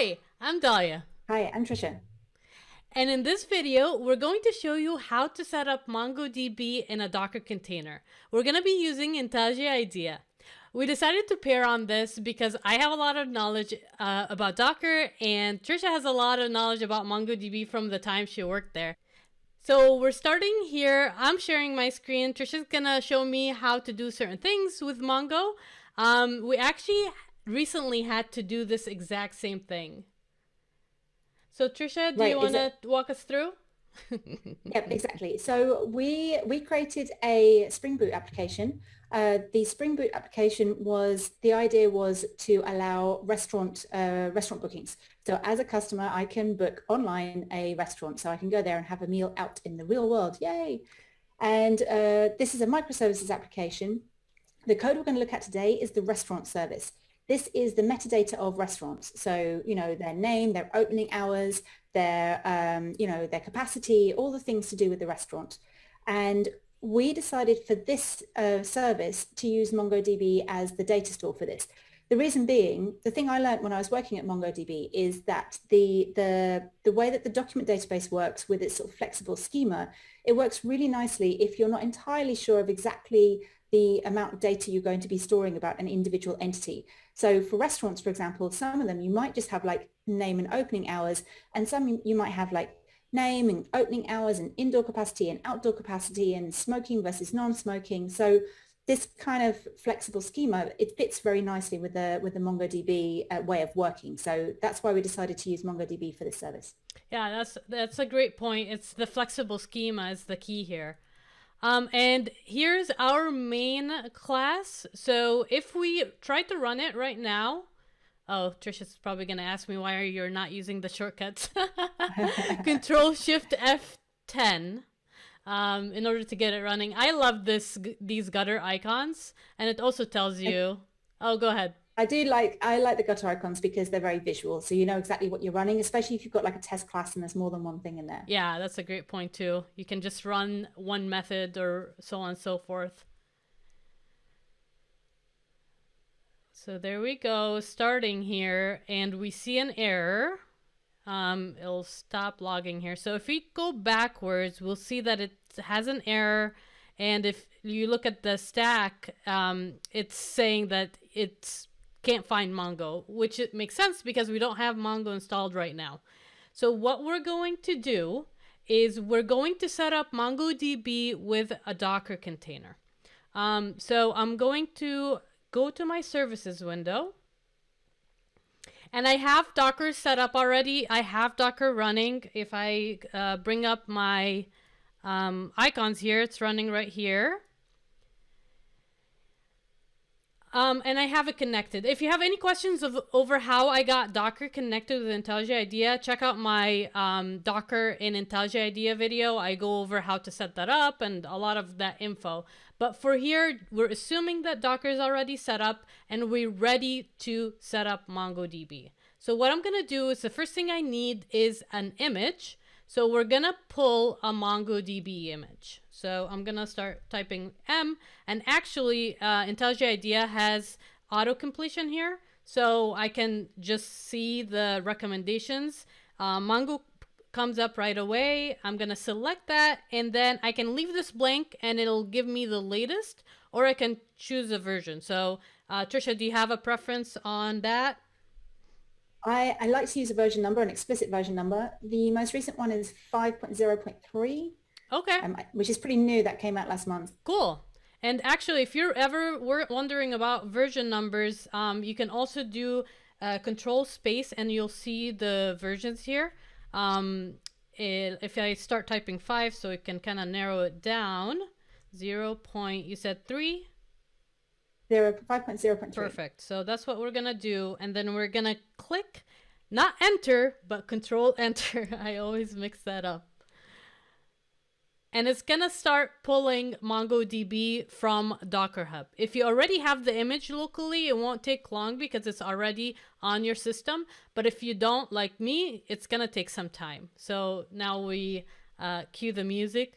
Hi, I'm Dahlia. Hi, I'm Trisha. And in this video, we're going to show you how to set up MongoDB in a Docker container. We're going to be using IntelliJ IDEA. We decided to pair on this because I have a lot of knowledge about Docker and Trisha has a lot of knowledge about MongoDB from the time she worked there. So we're starting here. I'm sharing my screen. Trisha's going to show me how to do certain things with Mongo. We actually recently had to do this exact same thing. So Trisha, do you Right, want is to it? walk us through? Yep, exactly. So we created a Spring Boot application. The Spring Boot application was the idea was to allow restaurant bookings. So as a customer, I can book online a restaurant, so I can go there and have a meal out in the real world. Yay! And this is a microservices application. The code we're going to look at today is the restaurant service. This is the metadata of restaurants. So, their name, their opening hours, their capacity, all the things to do with the restaurant. And we decided for this service to use MongoDB as the data store for this. The reason being, the thing I learned when I was working at MongoDB is that the way that the document database works with its sort of flexible schema, it works really nicely if you're not entirely sure of exactly the amount of data you're going to be storing about an individual entity. So for restaurants, for example, some of them you might just have like name and opening hours, and some you might have like name and opening hours and indoor capacity and outdoor capacity and smoking versus non-smoking. So this kind of flexible schema, it fits very nicely with the MongoDB way of working. So that's why we decided to use MongoDB for this service. Yeah, that's a great point. It's the flexible schema is the key here. And here's our main class. So if we try to run it right now, oh, Trisha's probably gonna ask me why you're not using the shortcuts. Control Shift F10. In order to get it running. I love these gutter icons, and it also tells you. Oh, go ahead. I like the gutter icons because they're very visual, so you know exactly what you're running, especially if you've got like a test class and there's more than one thing in there. Yeah, that's a great point too. You can just run one method or so on and so forth. So there we go, starting here, and we see an error. It'll stop logging here. So if we go backwards, we'll see that it has an error. And if you look at the stack, it's saying that it can't find Mongo, which it makes sense because we don't have Mongo installed right now. So what we're going to do is we're going to set up MongoDB with a Docker container. So I'm going to go to my services window. And I have Docker set up already. I have Docker running. If I bring up my icons here, it's running right here. And I have it connected. If you have any questions over how I got Docker connected with IntelliJ IDEA, check out my Docker in IntelliJ IDEA video. I go over how to set that up and a lot of that info. But for here, we're assuming that Docker is already set up and we're ready to set up MongoDB. So what I'm going to do is the first thing I need is an image. So we're going to pull a MongoDB image. So I'm going to start typing M. And actually, IntelliJ IDEA has auto-completion here. So I can just see the recommendations. Mongo comes up right away. I'm going to select that. And then I can leave this blank and it'll give me the latest. Or I can choose a version. So Trisha, do you have a preference on that? I like to use a version number, an explicit version number. The most recent one is 5.0.3, Okay. which is pretty new. That came out last month. Cool. And actually, if you're ever wondering about version numbers, you can also do control space and you'll see the versions here. If I start typing 5, so it can kind of narrow it down. 0. You said 3? 5.0.3. Perfect. So that's what we're going to do. And then we're going to click, not enter, but control enter. I always mix that up. And it's going to start pulling MongoDB from Docker Hub. If you already have the image locally, it won't take long because it's already on your system. But if you don't, like me, it's going to take some time. So now we cue the music.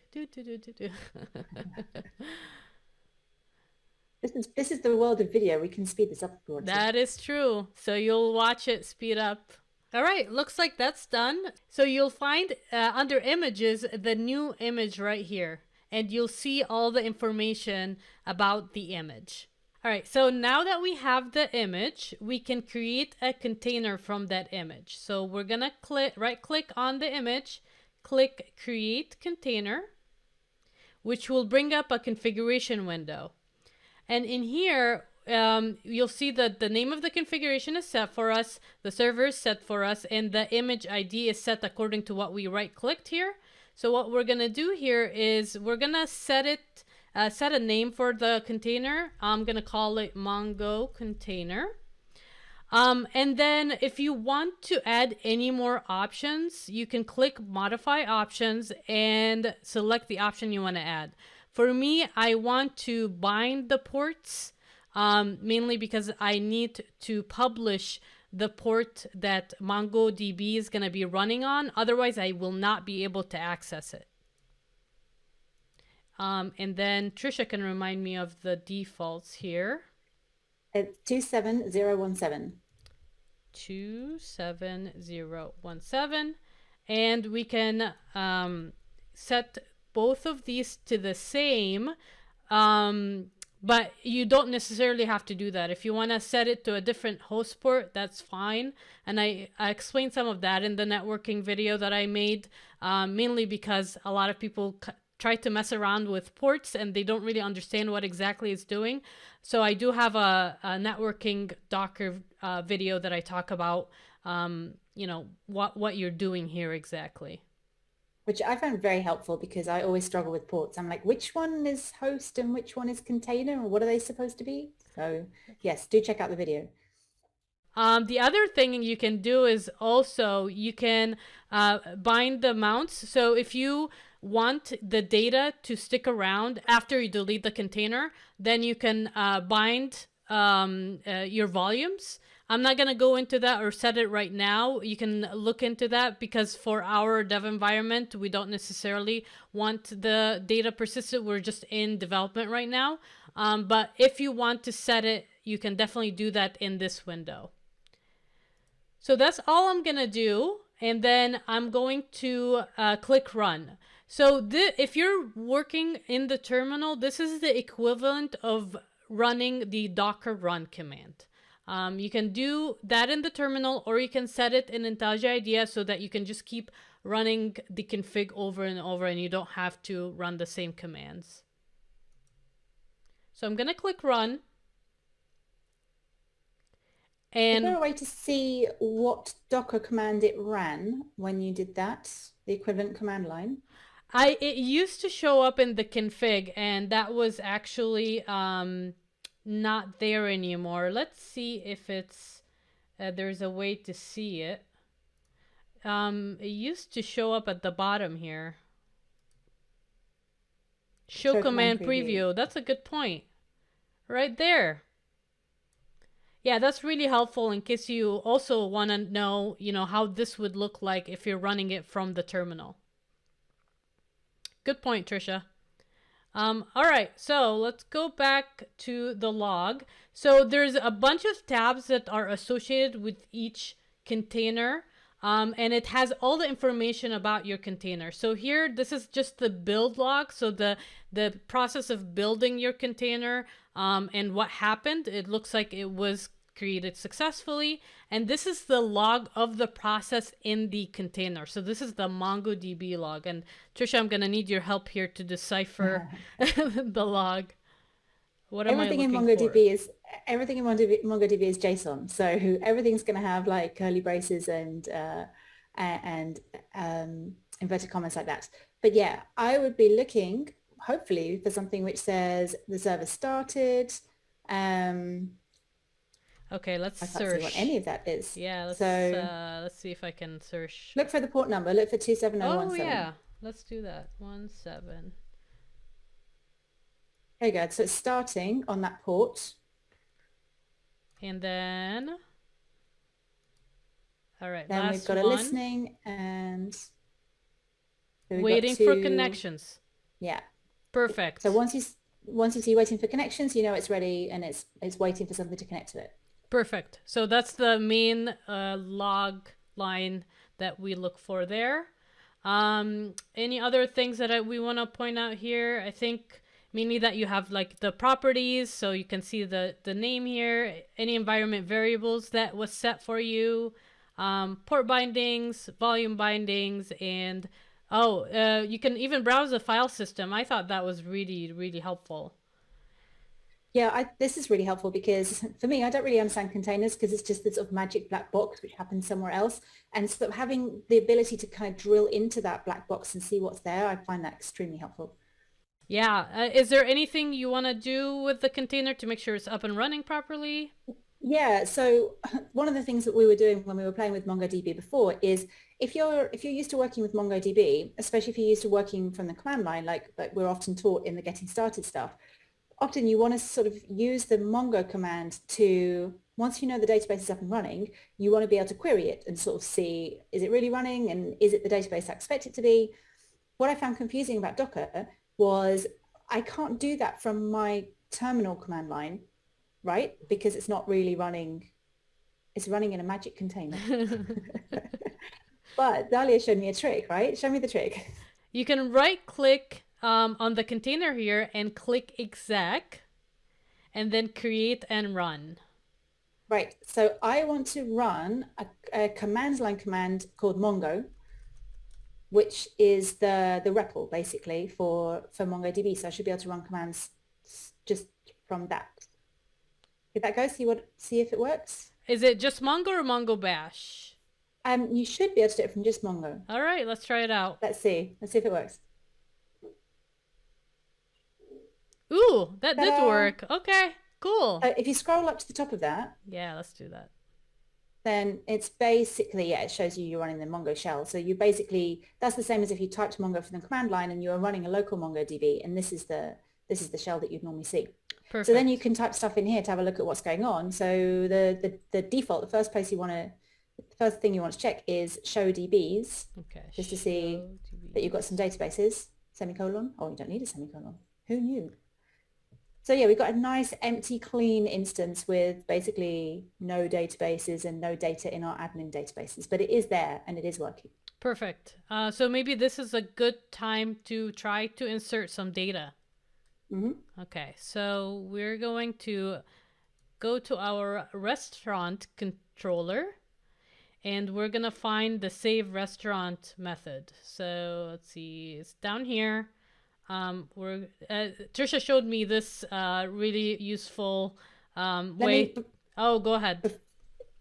This is the world of video. We can speed this up if we want to. That is true. So you'll watch it speed up. All right, looks like that's done. So you'll find under images, the new image right here, and you'll see all the information about the image. All right, so now that we have the image, we can create a container from that image. So we're gonna right click on the image, click create container, which will bring up a configuration window. And in here, you'll see that the name of the configuration is set for us, the server is set for us, and the image ID is set according to what we right-clicked here. So what we're gonna do here is we're gonna set a name for the container. I'm gonna call it Mongo container. And then if you want to add any more options, you can click modify options and select the option you want to add. For me, I want to bind the ports, mainly because I need to publish the port that MongoDB is going to be running on. Otherwise, I will not be able to access it. And then Trisha can remind me of the defaults here. It's 27017. 27017. And we can set both of these to the same, but you don't necessarily have to do that. If you want to set it to a different host port, that's fine. And I explained some of that in the networking video that I made, mainly because a lot of people try to mess around with ports and they don't really understand what exactly it's doing. So I do have a networking Docker video that I talk about, you know, what you're doing here exactly. Which I found very helpful because I always struggle with ports. I'm like, which one is host and which one is container, or what are they supposed to be? So yes, do check out the video. The other thing you can do is also you can bind the mounts. So if you want the data to stick around after you delete the container, then you can bind your volumes. I'm not going to go into that or set it right now. You can look into that because for our dev environment, we don't necessarily want the data persisted. We're just in development right now. But if you want to set it, you can definitely do that in this window. So that's all I'm going to do. And then I'm going to click run. So if you're working in the terminal, this is the equivalent of running the Docker run command. You can do that in the terminal, or you can set it in IntelliJ IDEA so that you can just keep running the config over and over and you don't have to run the same commands. So I'm going to click run. And is there a way to see what Docker command it ran when you did that, the equivalent command line? It used to show up in the config, and that was actually not there anymore. Let's see if it's there's a way to see it. It used to show up at the bottom here. Show command preview. That's a good point. Right there. Yeah, that's really helpful in case you also want to know, you know, how this would look like if you're running it from the terminal. Good point, Trisha. All right, so let's go back to the log. So there's a bunch of tabs that are associated with each container, and it has all the information about your container. So here, this is just the build log. So the process of building your container and what happened. It looks like it was created successfully. And this is the log of the process in the container. So this is the MongoDB log. And Trisha, I'm going to need your help here to decipher the log. What am I looking for? Everything in MongoDB is JSON. So everything's going to have like curly braces and inverted commas like that. But yeah, I would be looking hopefully for something which says the server started. Okay, let's search. I can't see what any of that is. Yeah, let's see if I can search. Look for the port number. Look for 27017. Oh yeah, let's do that. 17. There you go. So it's starting on that port. And then, all right. Then we've got a listening and waiting for connections. Yeah. Perfect. So once you see waiting for connections, you know it's ready and it's waiting for something to connect to it. Perfect. So that's the main log line that we look for there. Any other things that we want to point out here? I think mainly that you have like the properties, so you can see the name here, any environment variables that was set for you, port bindings, volume bindings, and you can even browse the file system. I thought that was really, really helpful. Yeah, this is really helpful because for me, I don't really understand containers because it's just this sort of magic black box which happens somewhere else. And sort of having the ability to kind of drill into that black box and see what's there, I find that extremely helpful. Yeah. Is there anything you want to do with the container to make sure it's up and running properly? Yeah, so one of the things that we were doing when we were playing with MongoDB before is if you're used to working with MongoDB, especially if you're used to working from the command line, like we're often taught in the getting started stuff, often you want to sort of use the Mongo command to, once you know the database is up and running, you want to be able to query it and sort of see, is it really running and is it the database I expect it to be? What I found confusing about Docker was I can't do that from my terminal command line, right? Because it's not really running, it's running in a magic container. But Dahlia showed me a trick, right? Show me the trick. You can right click on the container here and click exec and then create and run. Right, so I want to run a command line command called Mongo, which is the REPL basically for MongoDB. So I should be able to run commands just from that. Give that go, see if it works. Is it just Mongo or Mongo Bash? You should be able to do it from just Mongo. All right, let's try it out. Let's see if it works. Ooh, that did work. Okay, cool. If you scroll up to the top of that. Yeah, let's do that. Then it's basically, it shows you're running the Mongo shell. So you basically, that's the same as if you typed Mongo from the command line and you are running a local MongoDB, and this is the shell that you'd normally see. Perfect. So then you can type stuff in here to have a look at what's going on. So the default, the first thing you want to check is show DBs. Okay. Just to see that you've got some databases. Semicolon. Oh, you don't need a semicolon. Who knew? So yeah, we've got a nice empty clean instance with basically no databases and no data in our admin databases, but it is there and it is working. Perfect. So maybe this is a good time to try to insert some data. Mm-hmm. Okay, so we're going to go to our restaurant controller and we're going to find the save restaurant method. So let's see, it's down here. Trisha showed me this really useful way. Go ahead.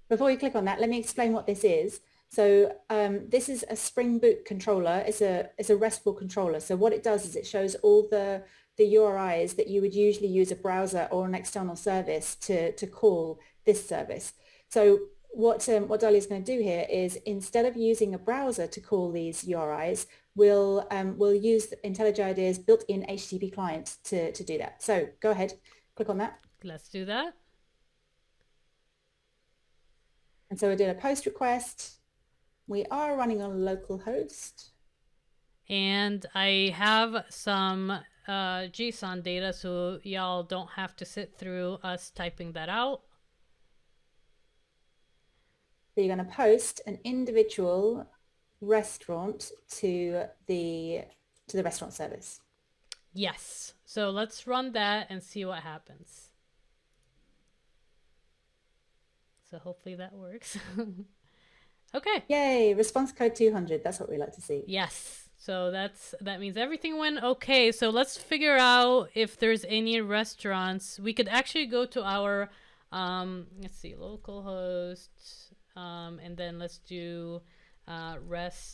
Before you click on that, let me explain what this is. So this is a Spring Boot controller. It's a RESTful controller. So what it does is it shows all the URIs that you would usually use a browser or an external service to call this service. So what Dahlia is going to do here is instead of using a browser to call these URIs, we'll use IntelliJ IDEA's built-in HTTP client to do that. So go ahead, click on that. Let's do that. And so we're doing a post request. We are running on localhost. And I have some JSON data, so y'all don't have to sit through us typing that out. So you're going to post an individual restaurant to the restaurant service. Yes. So let's run that and see what happens. So hopefully that works. Okay. Yay, response code 200. That's what we like to see. Yes. So that means everything went okay. So let's figure out if there's any restaurants. We could actually go to our let's see, localhost, and then let's do restaurants.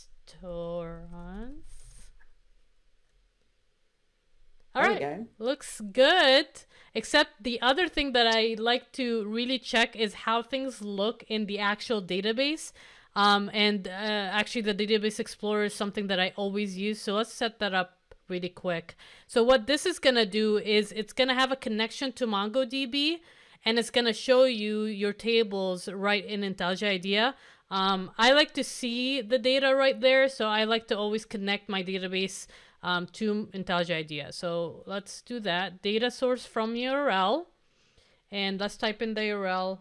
All right, looks good. Except the other thing that I like to really check is how things look in the actual database. Actually, the Database Explorer is something that I always use. So let's set that up really quick. So what this is going to do is it's going to have a connection to MongoDB, and it's going to show you your tables right in IntelliJ IDEA. I like to see the data right there, so I like to always connect my database to IntelliJ IDEA. So let's do that. Data source from URL, and let's type in the URL.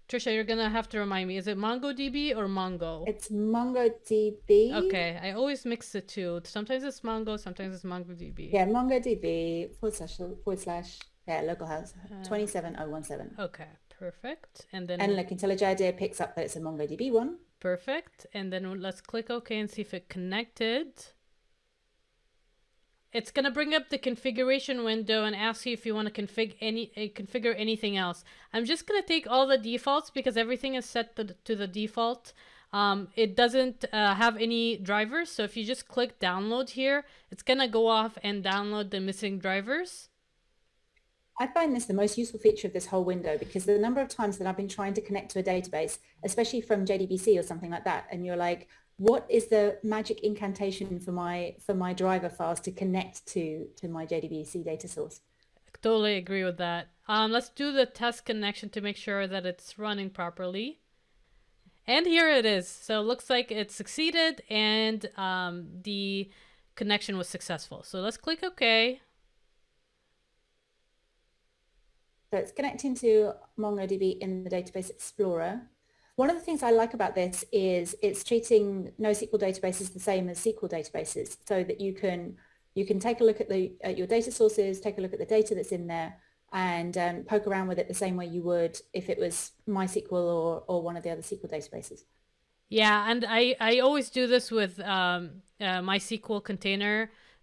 Trisha, you're gonna have to remind me. Is it MongoDB or Mongo? It's MongoDB. Okay, I always mix the two. Sometimes it's Mongo, sometimes it's MongoDB. Yeah, MongoDB // yeah, localhost 27017. Okay, perfect. And then And look, IntelliJ IDEA picks up that it's a MongoDB one. perfect. And then let's click OK and see if it connected. It's gonna bring up the configuration window and ask you if you want to configure anything else. I'm just gonna take all the defaults because everything is set to the default. It doesn't have any drivers, so if you just click download here, it's gonna go off and download the missing drivers. I find this the most useful feature of this whole window because the number of times that I've been trying to connect to a database, especially from JDBC or something like that, and you're like, what is the magic incantation for my driver files to connect to my JDBC data source? Totally agree with that. Let's do the test connection to make sure that it's running properly. And here it is. So it looks like it succeeded and the connection was successful. So let's click OK. So it's connecting to MongoDB in the Database Explorer. One of the things I like about this is it's treating NoSQL databases the same as SQL databases, so that you can take a look at your data sources, take a look at the data that's in there, and poke around with it the same way you would if it was MySQL or one of the other SQL databases. Yeah, and I always do this with MySQL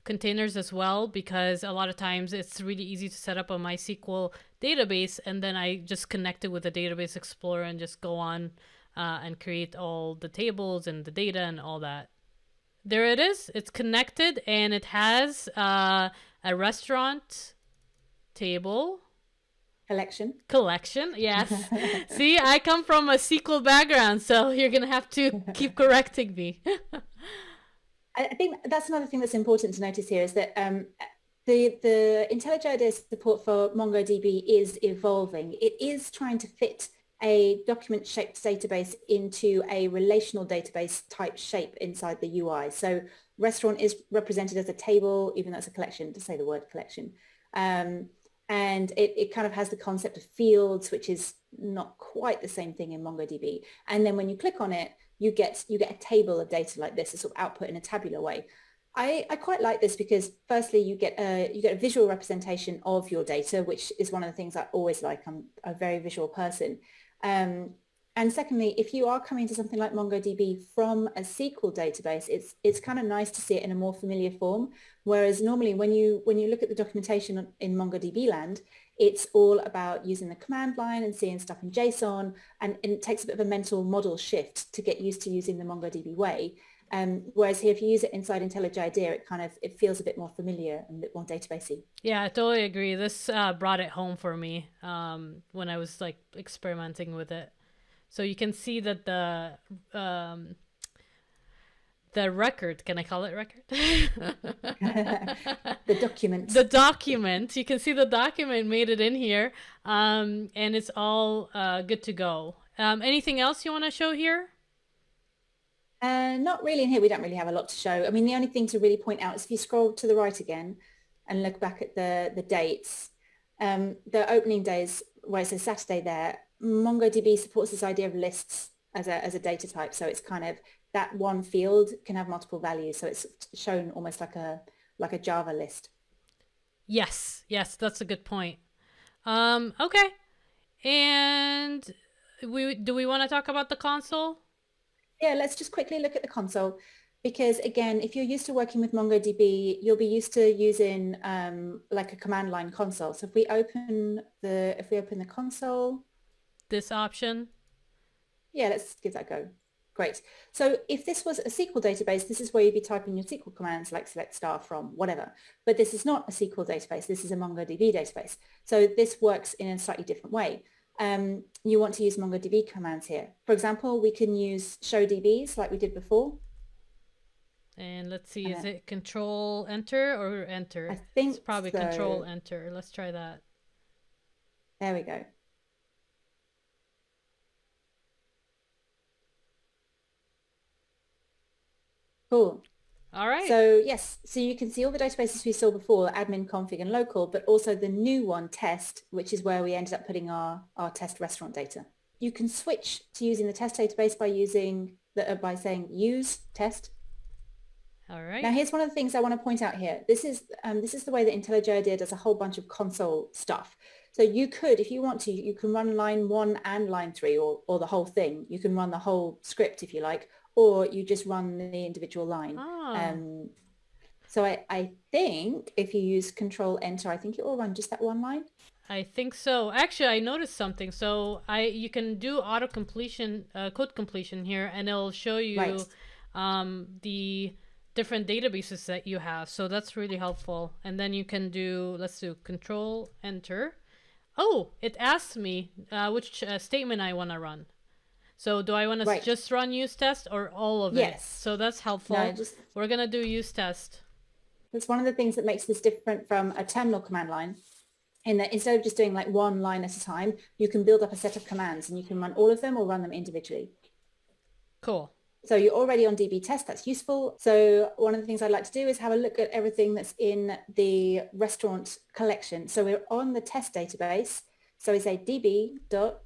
containers as well, because a lot of times it's really easy to set up a MySQL database and then I just connect it with the Database Explorer and just go on and create all the tables and the data and all that. There it is. It's connected and it has a restaurant table. Collection, yes. See, I come from a SQL background, so you're going to have to keep correcting me. I think that's another thing that's important to notice here is that the IntelliJ IDEA support for MongoDB is evolving. It is trying to fit a document-shaped database into a relational database type shape inside the UI. So restaurant is represented as a table, even though it's a collection, to say the word collection. And it kind of has the concept of fields, which is not quite the same thing in MongoDB. And then when you click on it, you get a table of data like this, a sort of output in a tabular way. I quite like this because firstly, you get a visual representation of your data, which is one of the things I always like. I'm a very visual person. And secondly, if you are coming to something like MongoDB from a SQL database, it's kind of nice to see it in a more familiar form. Whereas normally when you look at the documentation in MongoDB land, it's all about using the command line and seeing stuff in JSON, and it takes a bit of a mental model shift to get used to using the MongoDB way. Whereas here, if you use it inside IntelliJ IDEA, it feels a bit more familiar and a bit more databasey. Yeah, I totally agree. This brought it home for me when I was like experimenting with it. So you can see that the record, can I call it record? The document. The document. You can see the document made it in here, and it's all good to go. Anything else you want to show here? Not really in here. We don't really have a lot to show. I mean, the only thing to really point out is if you scroll to the right again and look back at the dates, the opening days where it says Saturday there, MongoDB supports this idea of lists as a data type. So it's kind of that one field can have multiple values. So it's shown almost like a Java list. Yes, that's a good point. Okay. And do we want to talk about the console? Yeah, let's just quickly look at the console, because again, if you're used to working with MongoDB, you'll be used to using like a command line console. So if we open the console, this option. Yeah, let's give that a go. Great. So if this was a SQL database, this is where you'd be typing your SQL commands like select star from, whatever. But this is not a SQL database. This is a MongoDB database. So this works in a slightly different way. You want to use MongoDB commands here. For example, we can use show DBs like we did before. And let's see, is it control enter or enter? I think it's probably so. Control enter. Let's try that. There we go. Cool. All right. So yes, so you can see all the databases we saw before, admin, config, and local, but also the new one, test, which is where we ended up putting our test restaurant data. you can switch to using the test database by saying use test. All right. Now, here's one of the things I want to point out here. This is the way that IntelliJ IDEA does a whole bunch of console stuff. So you could, if you want to, you can run line 1 and line 3 or the whole thing. You can run the whole script if you like, or you just run the individual line. Oh. So I think if you use Control Enter, I think it will run just that one line. I think so. Actually, I noticed something. So you can do auto completion, code completion here, and it'll show you the different databases that you have. So that's really helpful. And then you can do, let's do Control Enter. Oh, it asks me which statement I want to run. So do I want to just run use test or all of it? Yes. So that's helpful. No, we're going to do use test. That's one of the things that makes this different from a terminal command line, in that instead of just doing like one line at a time, you can build up a set of commands and you can run all of them or run them individually. Cool. So you're already on DB test. That's useful. So one of the things I'd like to do is have a look at everything that's in the restaurant collection. So we're on the test database. So we say DB dot,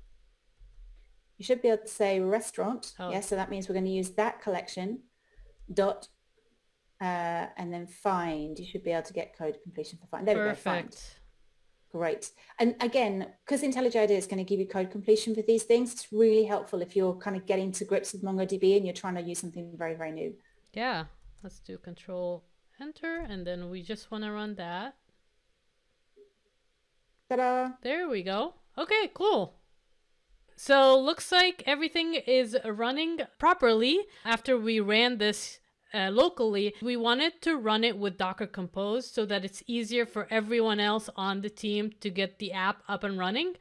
you should be able to say restaurant. Oh. Yeah, so that means we're going to use that collection dot and then find. You should be able to get code completion for find. There we go, find. Great. And again, because IntelliJ IDEA is going to give you code completion for these things, it's really helpful if you're kind of getting to grips with MongoDB and you're trying to use something very, very new. Yeah. Let's do Control Enter, and then we just want to run that. Ta-da! There we go. Okay, cool. So looks like everything is running properly after we ran this locally. We wanted to run it with Docker Compose so that it's easier for everyone else on the team to get the app up and running.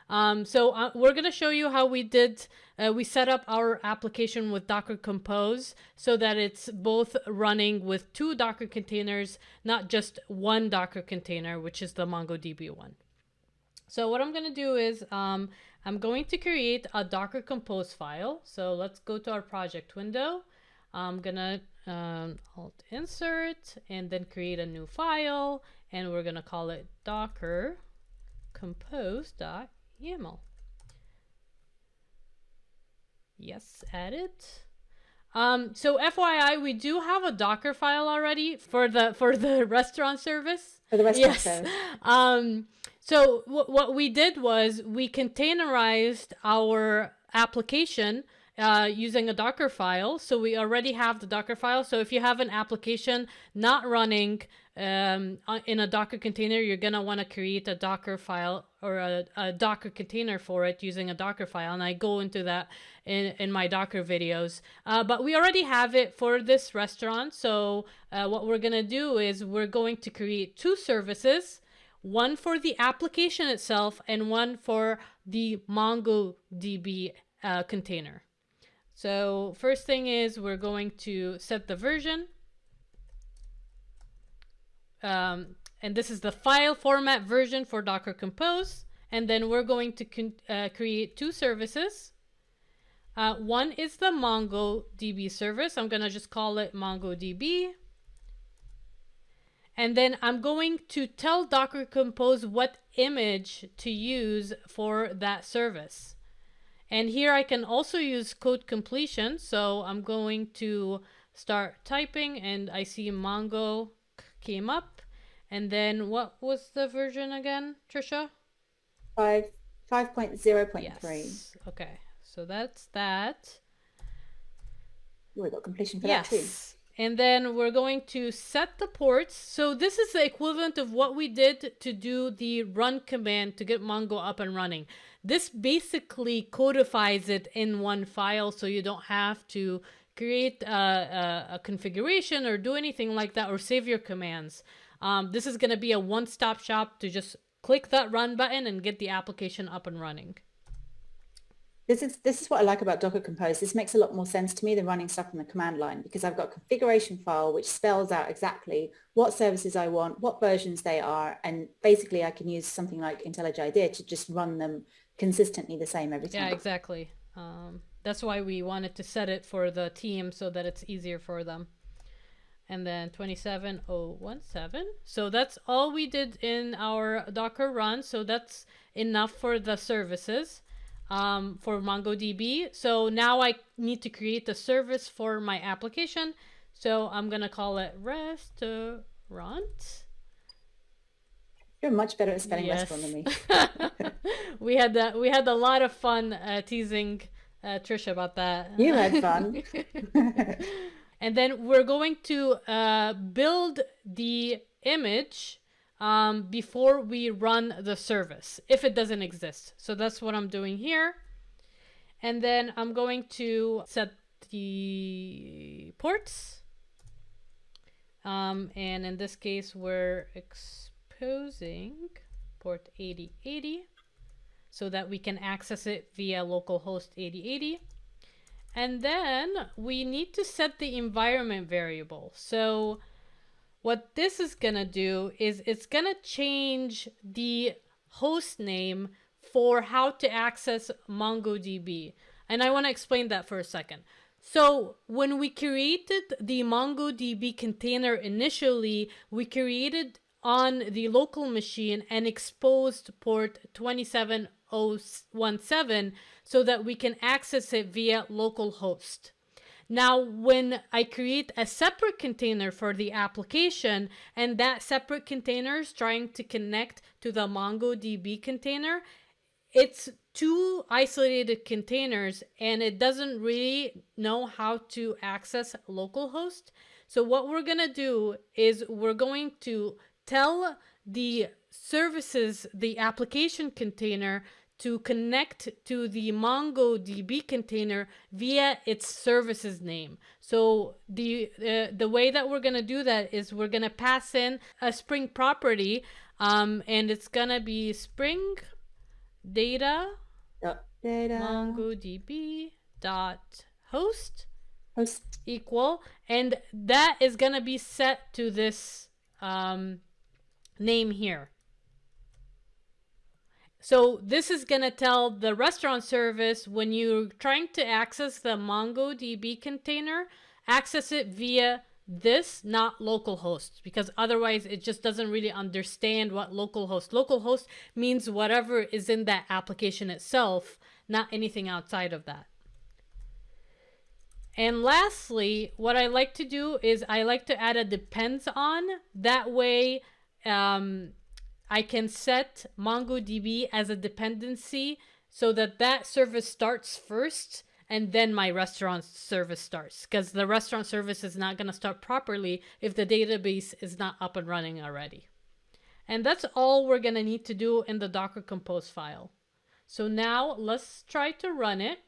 So we're going to show you how we did. We set up our application with Docker Compose so that it's both running with 2 Docker containers, not just one Docker container, which is the MongoDB one. So what I'm going to do is I'm going to create a Docker Compose file. So let's go to our project window. I'm going to Alt insert and then create a new file, and we're going to call it docker compose.yaml. Yes, add it. So FYI, we do have a Docker file already for the restaurant service. For the restaurant service. So what we did was we containerized our application using a Docker file. So we already have the Docker file. So if you have an application not running in a Docker container, you're going to want to create a Docker file or a Docker container for it using a Docker file. And I go into that in my Docker videos. But we already have it for this restaurant. So what we're going to do is we're going to create 2 services, one for the application itself and one for the MongoDB container. So first thing is we're going to set the version. And this is the file format version for Docker Compose. And then we're going to create 2 services. One is the MongoDB service. I'm going to just call it MongoDB. And then I'm going to tell Docker Compose what image to use for that service. And here I can also use code completion. So I'm going to start typing and I see Mongo came up. And then what was the version again, Trisha? 5.0.3. Yes. Okay. So that's that. We got completion for that too. And then we're going to set the ports. So this is the equivalent of what we did to do the run command to get Mongo up and running. This basically codifies it in one file so you don't have to create a configuration or do anything like that or save your commands. This is going to be a one-stop shop to just click that run button and get the application up and running. This is what I like about Docker Compose. This makes a lot more sense to me than running stuff from the command line, because I've got a configuration file which spells out exactly what services I want, what versions they are, and basically I can use something like IntelliJ IDEA to just run them consistently the same every time. Yeah, exactly. That's why we wanted to set it for the team so that it's easier for them. And then 27017. So that's all we did in our Docker run. So that's enough for the services. for MongoDB. So now I need to create a service for my application. So I'm going to call it restaurant. You're much better at spelling restaurant than me. We had a lot of fun teasing Trisha about that. You had fun. And then we're going to build the image before we run the service, if it doesn't exist. So that's what I'm doing here. And then I'm going to set the ports. And in this case, we're exposing port 8080 so that we can access it via localhost 8080. And then we need to set the environment variable. So what this is gonna do is it's gonna change the host name for how to access MongoDB. And I wanna explain that for a second. So when we created the MongoDB container initially, we created on the local machine and exposed port 27017 so that we can access it via localhost. Now, when I create a separate container for the application and that separate container is trying to connect to the MongoDB container, it's two isolated containers and it doesn't really know how to access localhost. So what we're going to do is we're going to tell the services, the application container, to connect to the MongoDB container via its services name. So the way that we're going to do that is we're going to pass in a Spring property, and it's going to be Spring data MongoDB dot host equal, and that is going to be set to this name here. So this is going to tell the restaurant service when you're trying to access the MongoDB container, access it via this, not localhost, because otherwise it just doesn't really understand what localhost. Localhost means whatever is in that application itself, not anything outside of that. And lastly, what I like to do is I like to add a depends on. That way, I can set MongoDB as a dependency so that that service starts first and then my restaurant service starts, because the restaurant service is not going to start properly if the database is not up and running already. And that's all we're going to need to do in the Docker Compose file. So now let's try to run it.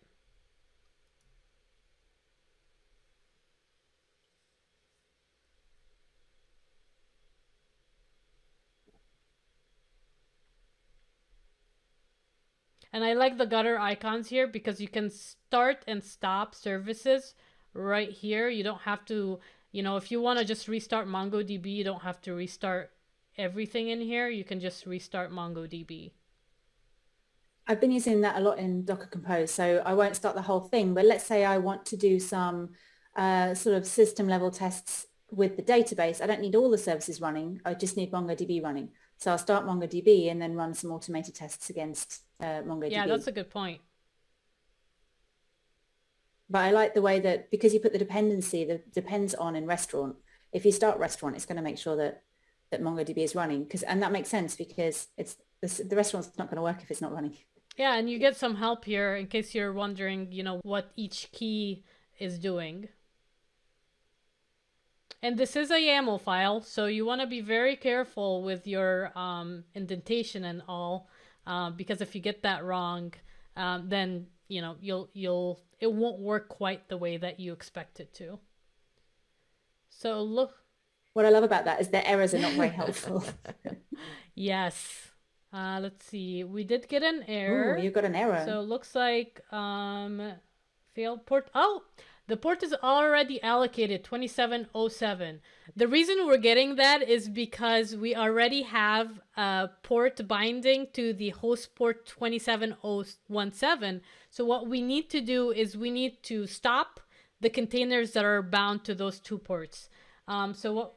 And I like the gutter icons here because you can start and stop services right here. You don't have to, if you want to just restart MongoDB, you don't have to restart everything in here. You can just restart MongoDB. I've been using that a lot in Docker Compose, so I won't start the whole thing, but let's say I want to do some sort of system level tests with the database. I don't need all the services running. I just need MongoDB running. So I'll start MongoDB and then run some automated tests against MongoDB. Yeah, that's a good point. But I like the way that, because you put the dependency, the depends on in restaurant, if you start restaurant, it's going to make sure that MongoDB is running. And that makes sense because the restaurant's not going to work if it's not running. Yeah, and you get some help here in case you're wondering, what each key is doing. And this is a YAML file, so you want to be very careful with your indentation and all, because if you get that wrong, then it won't work quite the way that you expect it to. So look. What I love about that is the errors are not very helpful. Yes. Let's see. We did get an error. Ooh, you got an error. So it looks like failed port. Oh, the port is already allocated 2707. The reason we're getting that is because we already have a port binding to the host port 27017. So what we need to do is we need to stop the containers that are bound to those two ports. And the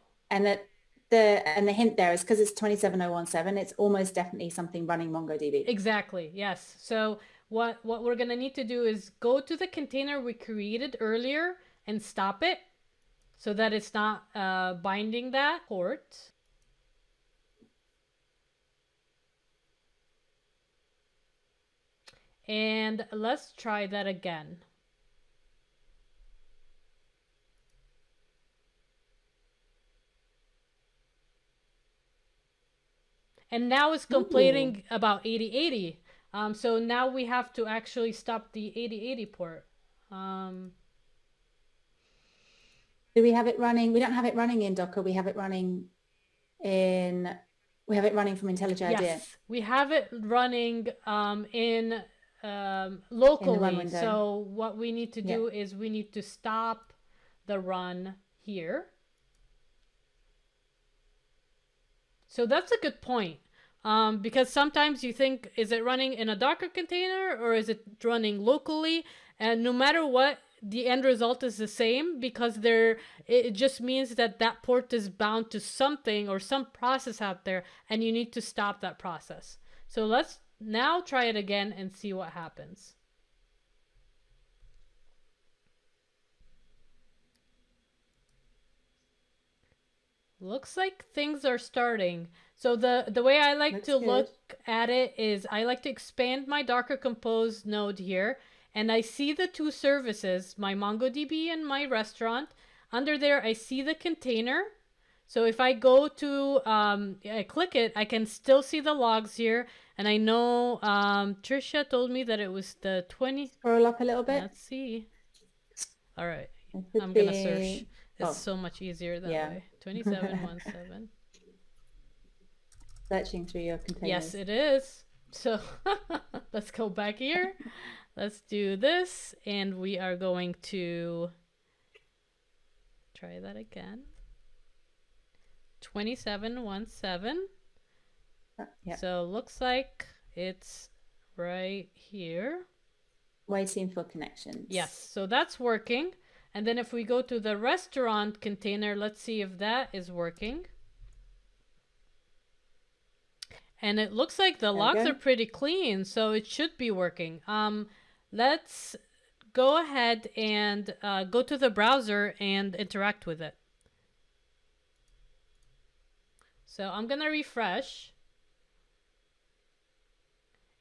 hint there is because it's 27017, it's almost definitely something running MongoDB. Exactly. Yes. So what we're going to need to do is go to the container we created earlier and stop it so that it's not binding that port. And let's try that again. And now it's complaining about 8080. So now we have to actually stop the 8080 port. Do we have it running? We don't have it running in Docker. We have it running from IntelliJ IDEA. Yes, we have it running in locally. In so what we need to do is we need to stop the run here. So that's a good point. Because sometimes you think, is it running in a Docker container or is it running locally? And no matter what, the end result is the same, because it just means that that port is bound to something or some process out there, and you need to stop that process. So let's now try it again and see what happens. Looks like things are starting. So the way I like to look at it is I like to expand my Docker Compose node here, and I see the two services, my MongoDB and my restaurant. Under there, I see the container. So if I go to, I click it, I can still see the logs here. And I know Trisha told me that it was the 20. Scroll up a little bit. Let's see. All right, I'm going to search. It's so much easier that way. 2717. Searching through your containers. Yes, it is. So let's go back here. Let's do this, and we are going to try that again. 2717. So looks like it's right here. Waiting for connections. Yes, so that's working. And then if we go to the restaurant container, let's see if that is working. And it looks like the logs are pretty clean, so it should be working. Let's go ahead and go to the browser and interact with it. So I'm going to refresh.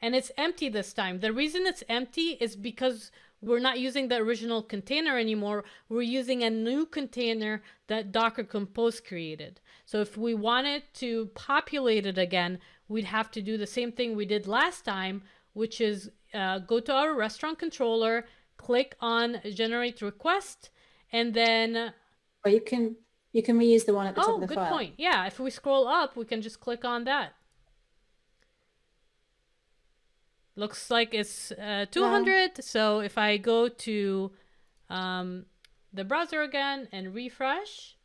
And it's empty this time. The reason it's empty is because we're not using the original container anymore. We're using a new container that Docker Compose created. So if we wanted to populate it again, we'd have to do the same thing we did last time, which is go to our restaurant controller, click on generate request, and then... Or you can reuse the one at the top of the file. Oh, good point. Yeah, if we scroll up, we can just click on that. Looks like it's 200. So if I go to the browser again and refresh,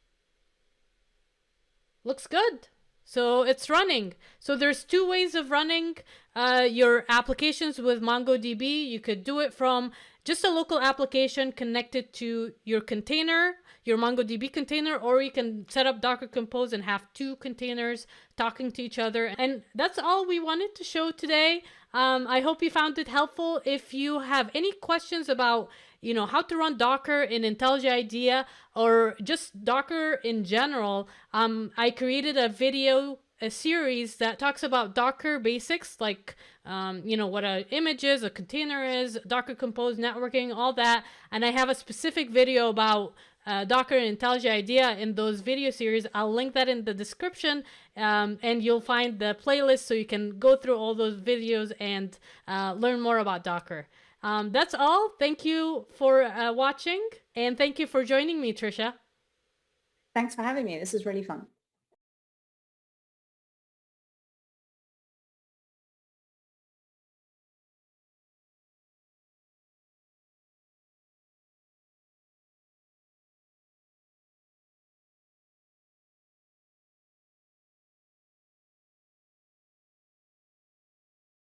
looks good. So it's running. So there's two ways of running your applications with MongoDB. You could do it from just a local application connected to your container, your MongoDB container, or you can set up Docker Compose and have two containers talking to each other. And that's all we wanted to show today. I hope you found it helpful. If you have any questions about, how to run Docker in IntelliJ IDEA or just Docker in general, I created a series that talks about Docker basics, like, what an image is, a container is, Docker Compose, networking, all that. And I have a specific video about Docker and IntelliJ IDEA in those video series. I'll link that in the description, and you'll find the playlist so you can go through all those videos and learn more about Docker. That's all. Thank you for watching, and thank you for joining me, Trisha. Thanks for having me. This is really fun.